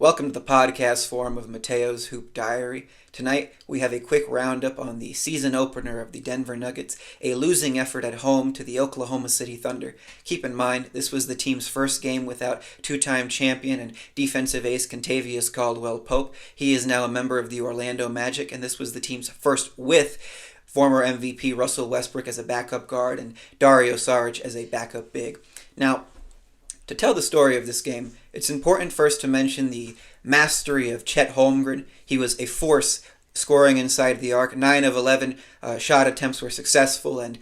Welcome to the podcast form of Mateo's Hoop Diary. Tonight, we have a quick roundup on the season opener of the Denver Nuggets, a losing effort at home to the Oklahoma City Thunder. Keep in mind, this was the team's first game without two-time champion and defensive ace Kentavious Caldwell-Pope. He is now a member of the Orlando Magic, and this was the team's first with former MVP Russell Westbrook as a backup guard and Dario Saric as a backup big. Now, to tell the story of this game, it's important first to mention the mastery of Chet Holmgren. He was a force scoring inside the arc. 9 of 11 shot attempts were successful, and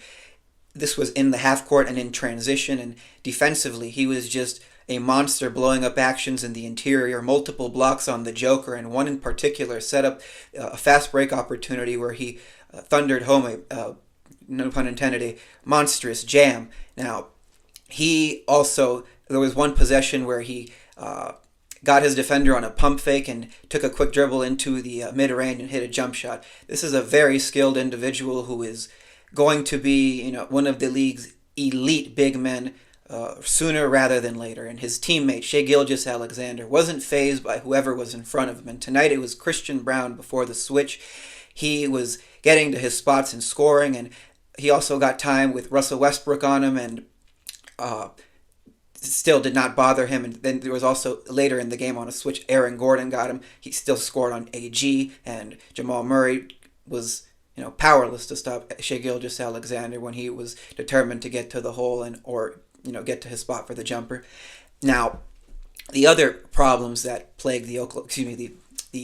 this was in the half court and in transition. And defensively, he was just a monster, blowing up actions in the interior, multiple blocks on the Joker, and one in particular set up a fast break opportunity where he thundered home no pun intended, a monstrous jam. Now, there was one possession where he got his defender on a pump fake and took a quick dribble into the mid-range and hit a jump shot. This is a very skilled individual who is going to be, one of the league's elite big men sooner rather than later. And his teammate, Shai Gilgeous-Alexander, wasn't fazed by whoever was in front of him. And tonight it was Christian Braun before the switch. He was getting to his spots and scoring, and he also got time with Russell Westbrook on him, and still did not bother him. And then there was also later in the game on a switch, Aaron Gordon got him. He still scored on AG, and Jamal Murray was powerless to stop Shai Gilgeous-Alexander when he was determined to get to the hole or get to his spot for the jumper. Now, the other problems that plagued the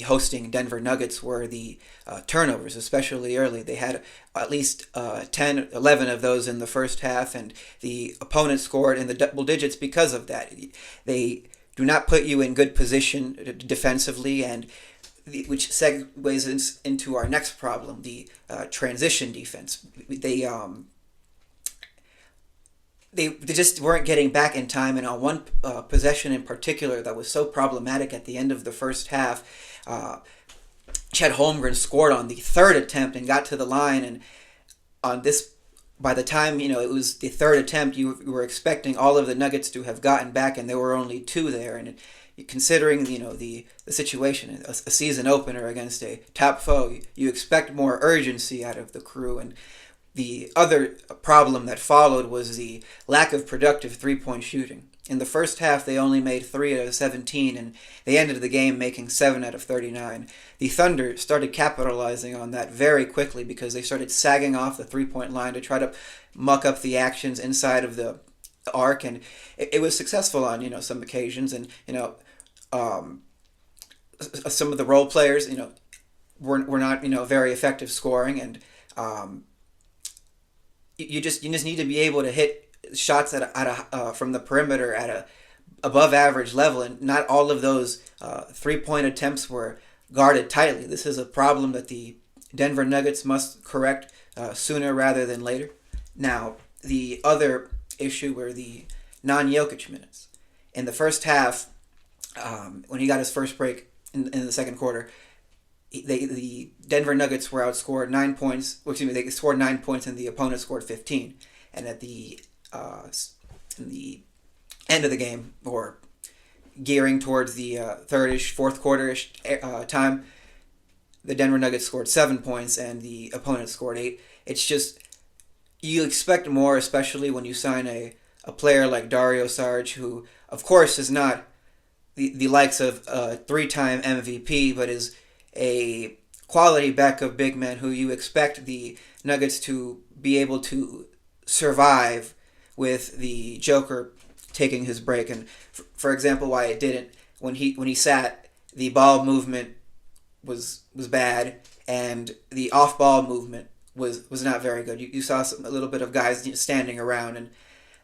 hosting Denver Nuggets were the turnovers, especially early. They had at least 10, 11 of those in the first half, and the opponent scored in the double digits because of that. They do not put you in good position defensively, and which segues into our next problem, the transition defense. They just weren't getting back in time, and on one possession in particular that was so problematic at the end of the first half, Chet Holmgren scored on the third attempt and got to the line, and by the time it was the third attempt, you were expecting all of the Nuggets to have gotten back, and there were only two there. And considering the situation, a season opener against a top foe, you expect more urgency out of the crew. And the other problem that followed was the lack of productive three-point shooting. In the first half, they only made 3 out of 17, and they ended the game making 7 out of 39. The Thunder started capitalizing on that very quickly because they started sagging off the three-point line to try to muck up the actions inside of the arc, and it was successful on some occasions. And some of the role players were not very effective scoring, and you just need to be able to hit shots from the perimeter at a above average level, and not all of those 3-point attempts were guarded tightly. This is a problem that the Denver Nuggets must correct sooner rather than later. Now, the other issue were the non-Jokic minutes. In the first half, when he got his first break in the second quarter, the Denver Nuggets were outscored 9 points. They scored 9 points, and the opponent scored 15. And at the in the end of the game, or gearing towards the fourth quarter-ish time, the Denver Nuggets scored 7 points, and the opponent scored 8. It's just, you expect more, especially when you sign a player like Dario Saric, who, of course, is not the likes of a 3-time MVP, but is a quality backup big man who you expect the Nuggets to be able to survive with the Joker taking his break. And for example, why it didn't, when he sat, the ball movement was bad, and the off-ball movement was not very good. You saw a little bit of guys standing around, and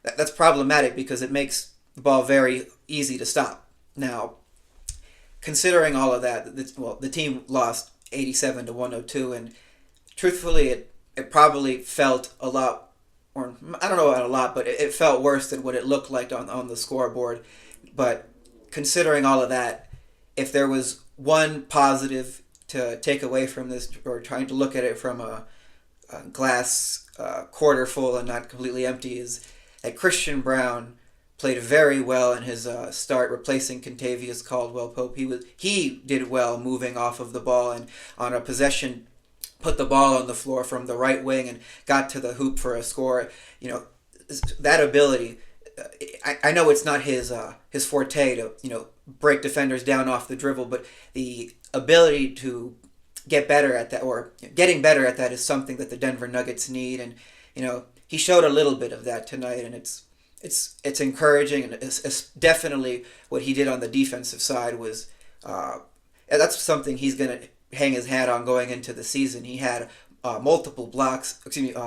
that's problematic because it makes the ball very easy to stop. Now, considering all of that, the team lost 87-102, and truthfully, it probably felt a lot, or I don't know about a lot, but it felt worse than what it looked like on the scoreboard. But considering all of that, if there was one positive to take away from this, or trying to look at it from a glass quarter full and not completely empty, is that Christian Braun played very well in his start, replacing Contavious Caldwell Pope. He did well moving off of the ball, and on a possession put the ball on the floor from the right wing and got to the hoop for a score. You know, that ability. I know it's not his forte to break defenders down off the dribble, but the ability to get better at that, or getting better at that, is something that the Denver Nuggets need. And he showed a little bit of that tonight, and it's encouraging, and it's definitely what he did on the defensive side was that's something he's gonna hang his hat on going into the season. He had multiple blocks. Excuse me.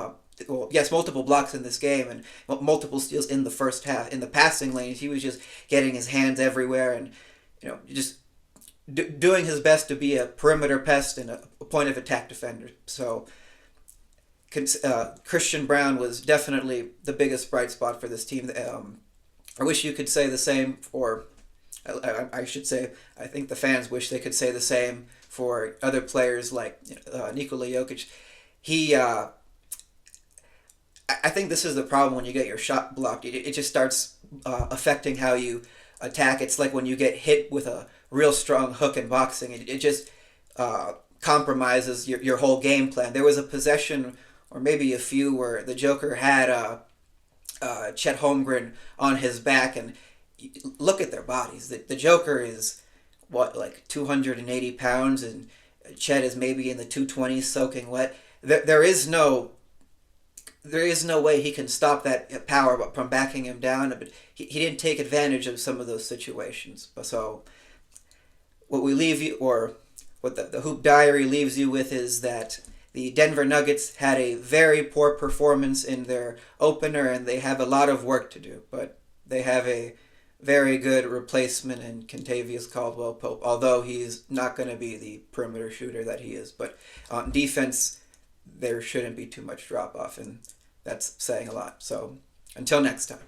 Multiple blocks in this game and multiple steals in the first half. In the passing lanes, he was just getting his hands everywhere, and just doing his best to be a perimeter pest and a point of attack defender. So Christian Braun was definitely the biggest bright spot for this team. I wish you could say the same, or I should say, I think the fans wish they could say the same for other players like Nikola Jokic. I think this is the problem when you get your shot blocked. It just starts affecting how you attack. It's like when you get hit with a real strong hook in boxing. It just compromises your whole game plan. There was a possession, or maybe a few, where the Joker had Chet Holmgren on his back, and look at their bodies. The Joker is, like 280 pounds, and Chet is maybe in the 220s soaking wet. There is no way he can stop that power from backing him down, but he didn't take advantage of some of those situations. So what we leave you, or what the Hoop Diary leaves you with, is that the Denver Nuggets had a very poor performance in their opener, and they have a lot of work to do, but they have a very good replacement in Contavious Caldwell Pope, although he's not going to be the perimeter shooter that he is. But on defense, there shouldn't be too much drop off, and that's saying a lot. So until next time.